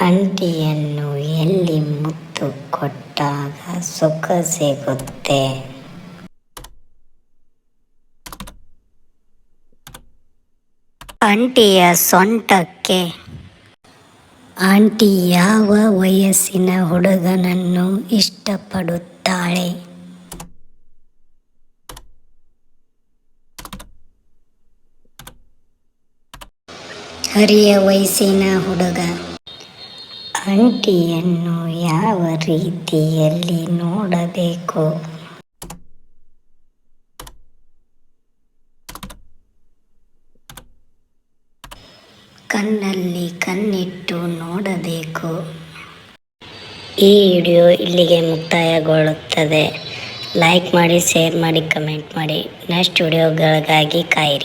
ಅಂಟಿಯನ್ನು ಎಲ್ಲಿ ಮುತ್ತು ಕೊಟ್ಟಾಗ ಸುಖ ಸಿಗುತ್ತೆ? ಅಂಟಿಯ ಸೊಂಟಕ್ಕೆ. ಆಂಟಿ ಯಾವ ವಯಸ್ಸಿನ ಹುಡುಗನನ್ನು ಇಷ್ಟಪಡುತ್ತಾಳೆ? ಹರಿಯ ವಯಸ್ಸಿನ ಹುಡುಗ. ಆಂಟಿಯನ್ನು ಯಾವ ರೀತಿಯಲ್ಲಿ ನೋಡಬೇಕು? ಕಣ್ಣಲ್ಲಿ ಕಣ್ಣಿಟ್ಟು ನೋಡಬೇಕು. ಈ ವಿಡಿಯೋ ಇಲ್ಲಿಗೆ ಮುಕ್ತಾಯಗೊಳ್ಳುತ್ತದೆ. ಲೈಕ್ ಮಾಡಿ, ಶೇರ್ ಮಾಡಿ, ಕಮೆಂಟ್ ಮಾಡಿ. ನೆಕ್ಸ್ಟ್ ವಿಡಿಯೋಗಳಿಗಾಗಿ ಕಾಯಿರಿ.